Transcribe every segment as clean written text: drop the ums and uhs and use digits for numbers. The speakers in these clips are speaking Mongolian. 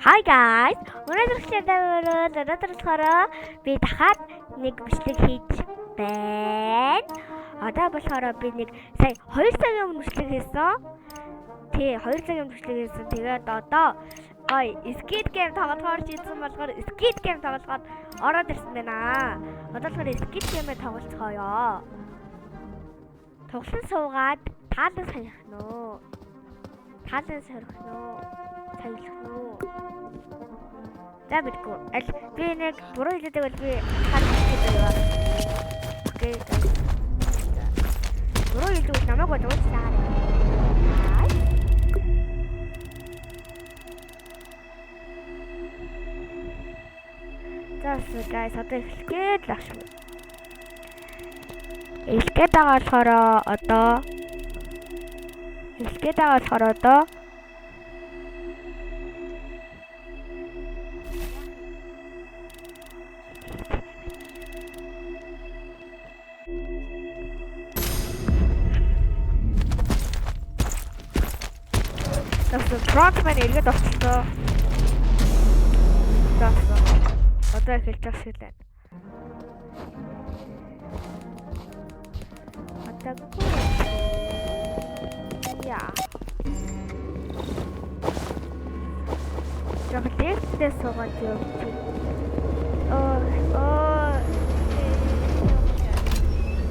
Hi guys. Өнөөдөр би дахиад нэг бичлэг хийж байна. Одоо болохоор би нэг сая 2 цагийн өмнө бичлэг хийсэн. Тий, 2 цагийн өмнө бичлэг хийсэн. Тэгээд одоо Skid Game тоглохоор шийдсэн болохоор Skid Game тоглоход ороод ирсэн байна. Одоо болохоор Skid Game-ээр тоглоцгоё. Тоглон суугаад таалан саях нөө. Таалан сорих нөө. Саялах нөө. За бидгүү. Аль би нэг буруу хэлдэг бол би хаалт хийдэг байна. Окей. Буруу хэлдэг бол намайг бодуулчихсан. So guys, одоо эхлэхэд л ах шүү. Эхлэхэд байгаа болохоор одоо Frontman эргээд очсон. Одоо эхэлж байгаа шиг байна. Яа. Жохлэгтэй суугаад явчих.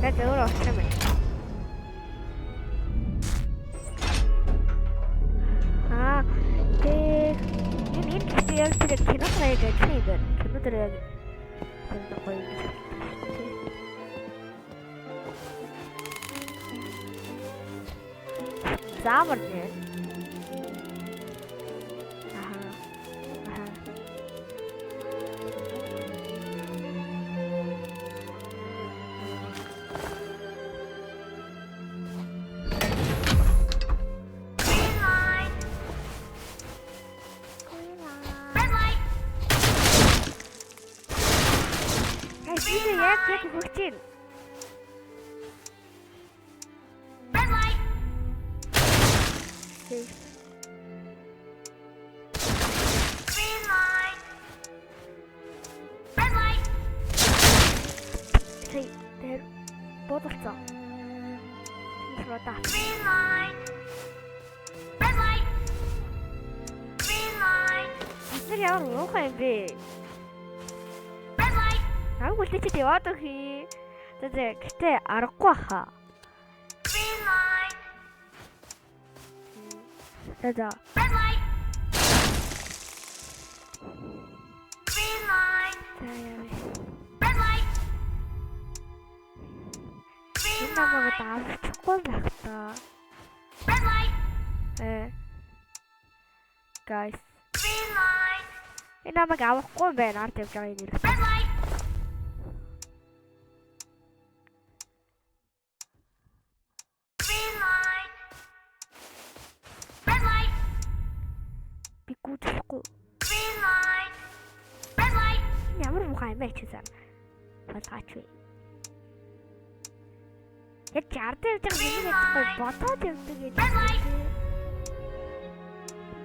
Тэд өөр очих юм. Яг тэр кино хайгаад хийгээд кино дээр яг гоё юм. Заавар нэ. Як хурцин. Red light. Green light. Red light. Hey, there. Бодолцоо. Green light. Red light. Green light. Тэр ямар муухай юм бэ? Аг үлдээчихэд яваад өгье. Гэтээ аргагүй баха. Green light. Red light. Green light. Red light. Green light. Red light. Guys. Green light. Энэ намайг авахгүй байна. Ард явж байгаа юм. Red light. Green light. Red light. Ямар мухай юм чи сан. Батгаач вэ. Яг чард явж байгаа юм яахгүй бодоод явдаг юм.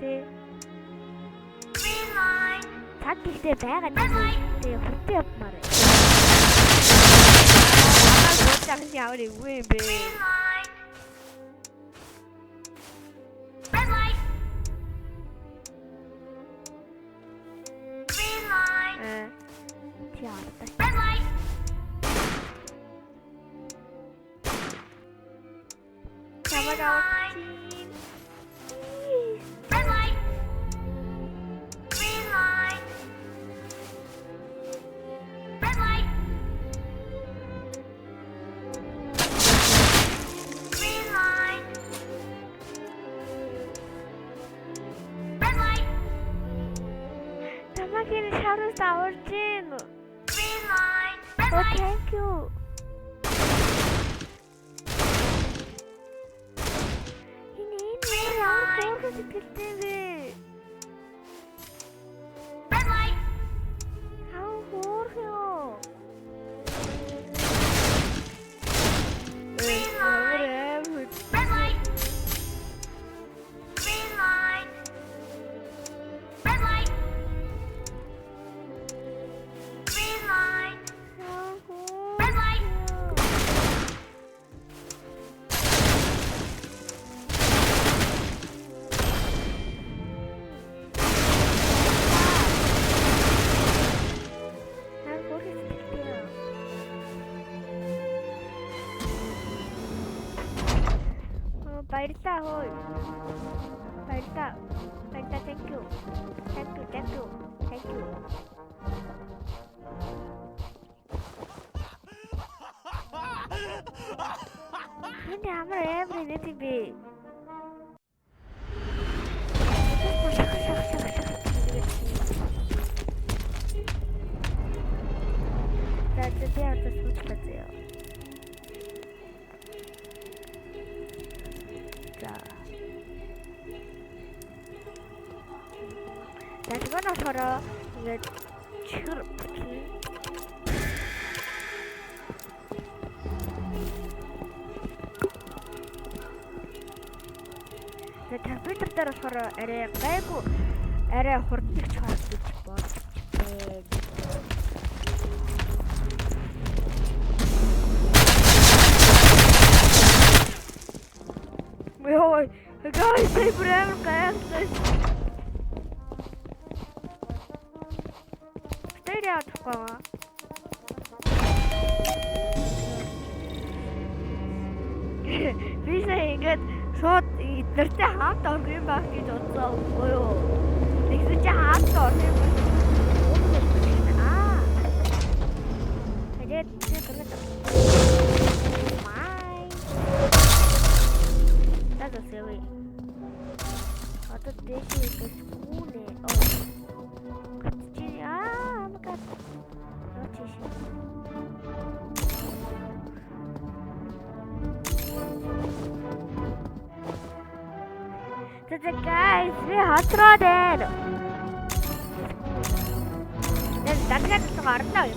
Тэ. Green light. Таг ихтэй байгаа юм. Тэ хүртээ явмаар. Аа гоо яг ямар юм бэ? Green light. Red light. Red light. Green light. Red light. Green light. Red light. Green light. Red light. Tamagiri shadows tower Jin. Green light. Red light. Oh, thank you. Green light. Red light. How horrible. Green light. Red light. Green light. Red light. баярлалаа хөөе. Баярлалаа. Thank you. Ini амар амар нэг юм бэ. Заадаг случилаа. Тэгвэл болохоор ингээд чихэр бүтэн. Тэгээд компьютер дээр болохоор арай хурдч хаад гэж болж байна. Ой, guys, they prem гайхсан. Стейряд хаа. Би сая ингээд шууд эднэртэй хаалт орох юм байх гэж бодсон үгүй юу? Тэгсэн чи хаалт орох юм. Тэгээд That's a silly. I thought this is a spoon. Oh. Oh my god. Not tissue. So the guys, we're hot rodded. That's not so hard now.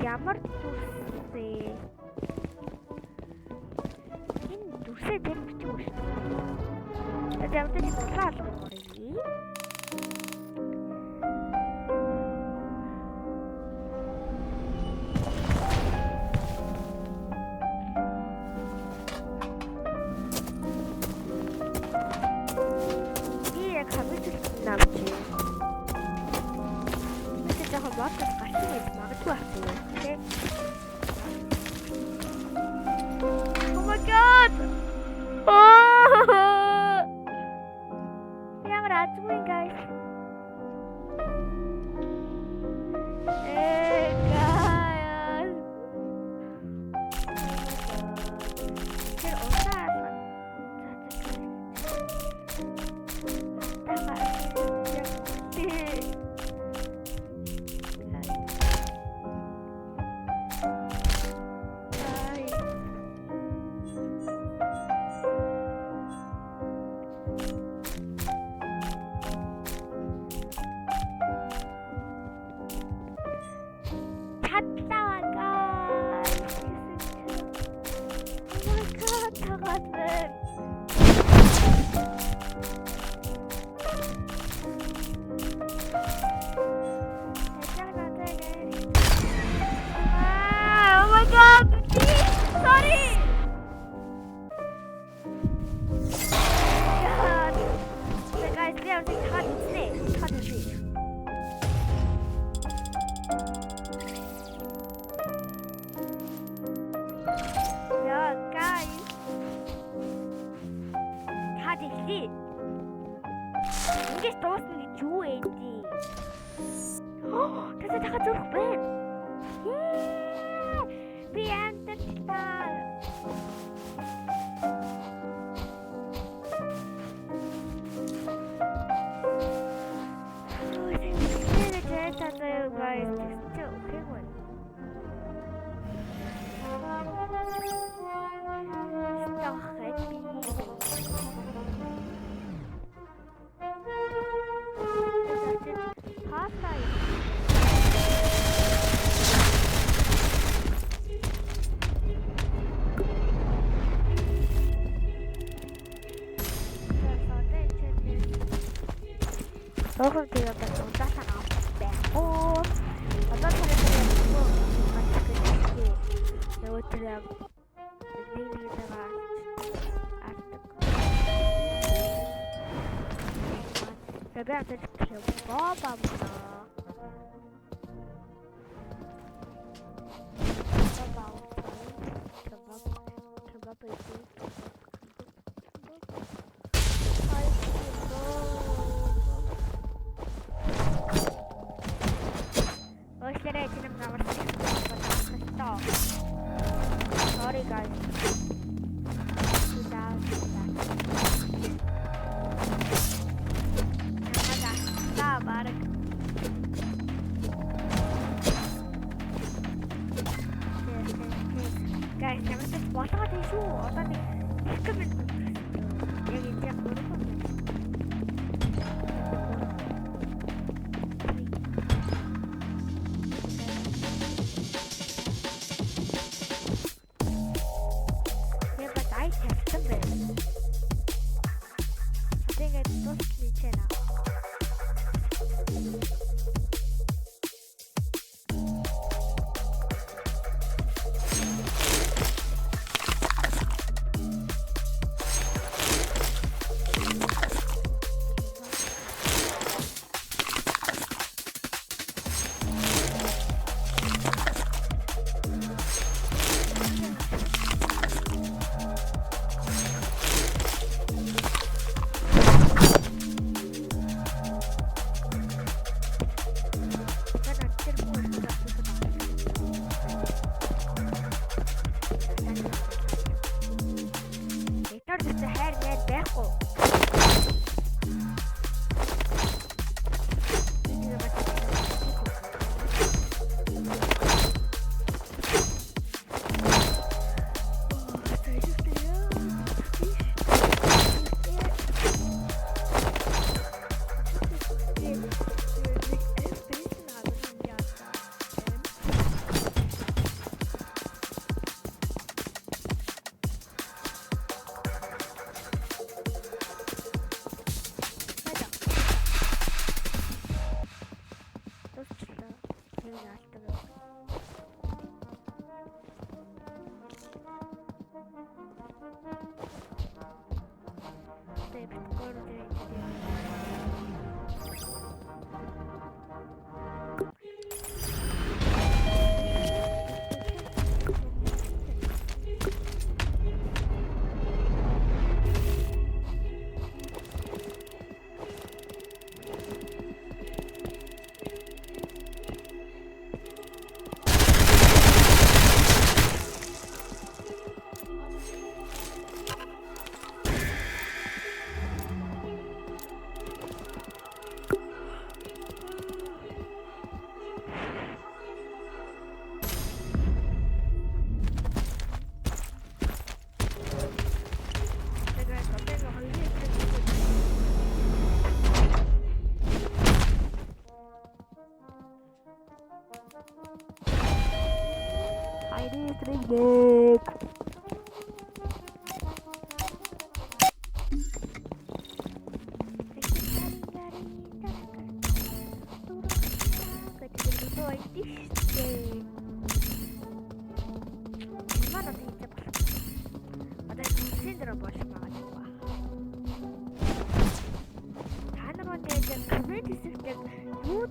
Ямар дүрсээ. Энэ дүрсээ дээр бичиж шүү дээ. Тэгээд энэ дурлал болгоё. Би яг хамт навч. Тэгээд яг бодлого гарсан гэж магадгүй байна. Oh my god! Oh! Yeah, but that's doing, guys. Hey, guys. Get on that. Ингэж дуусна гэж юу ээ? Тэсээ дахиад зурх байна. Би антаа. Welcome to the episode. That's an awesome. I'm not going to do it. I'm going to them. Maybe I'm just kill Bob. Sorry guys. Guys, намайг болгоод байна шүү. Одоо нэг хэвээр яг энэ яг өөрөө. Я батай тестэн байна. Тэгээд дуусны чана.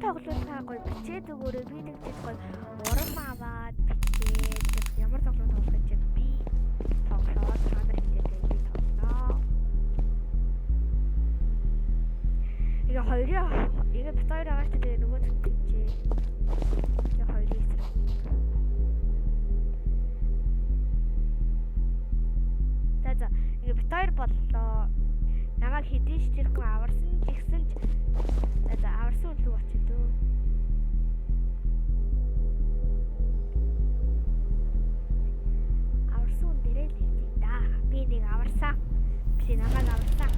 Тоглоомоо бичээд өгөөрэй. Би нэг гоё урам аваад бичээд ямар тоглоом тоглох гэж би тоглоод танаар хэлээд би тоглоо. Ингээ хоёроо ингээ бит хоёр аваад тэгээ нөгөө бичээ. Тэгээ хоёрыг эсрэг. За ингээ бит хоёр боллоо. Намайг хэдий ч тэр хүн аварсан ч ихсэн ч аварсан үлэг очив дөө. Аварсан үн дээрээ л хэлдэг да. Би нэг аварсан. Би намайг аварсан.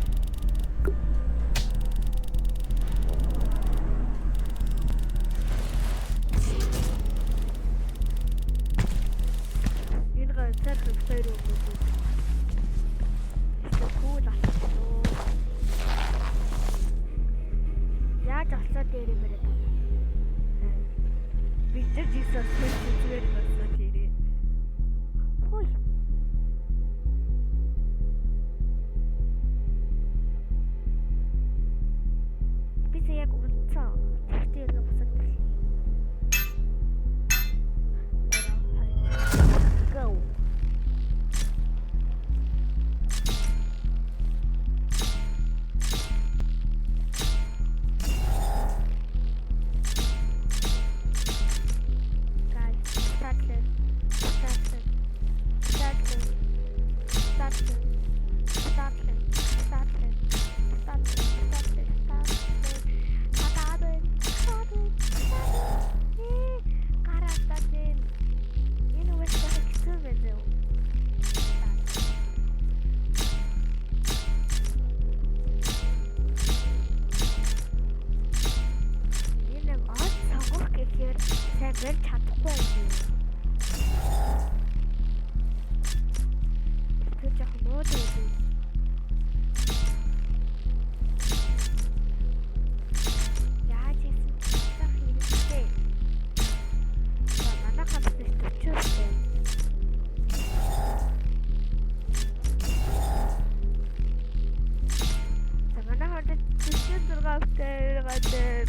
Энэ гацаад хоёр өгөөд. Cool асуу. Яаж олцоо дээр юм бэ? Victor Jesus зүгээр болсон тэрээ. Хөөе. after газар.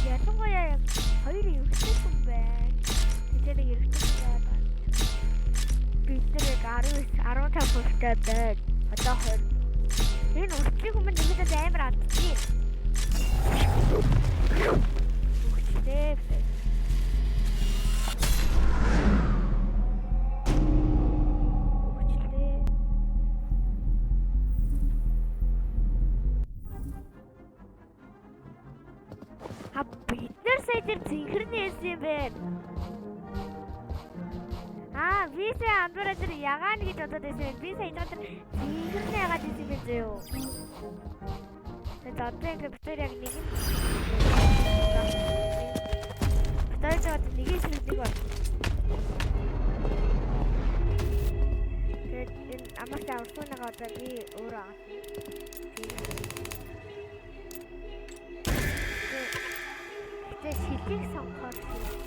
Ялангуяа хоёрын өвчтэй хүн байна. Тэр нэг өвчтэй байгаа. Бид нэг 19 15 хүртэл байна. Одоо 20. Энэ өвчтэй хүн минь нэгэд амар алдчих. Өвчтэй. Бид сая тэр зинхэрний эс юм байна. Би сая андуураа тэр ягаан гэж бодоод байсан. Би сая энэ тэр зинхэрний ягаад ирсэн бэ зөө. Тэгээд одоо ингэ битэр яг нэг юм. Битэр жоод нэг юм шиг нэг байна. Тэгээд энэ амарч авсуунагаа одоо би өөрөө авах. Шилийг сонгохоор шил.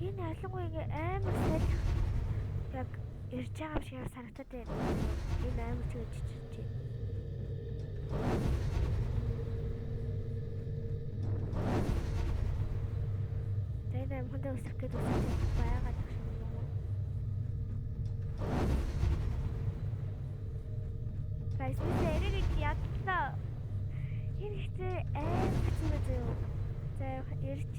Энэ ялангуяа амар салхи яг ирж байгаа юм шиг санагдаад байна. Энэ амар ч гэж чинь. Тэгээд хүндээ өсөх гэдэг үсэг байгаад байна. Гайс би эргээд ядлаа. Энэ ихтэй амар хэцүү үү? За ирж.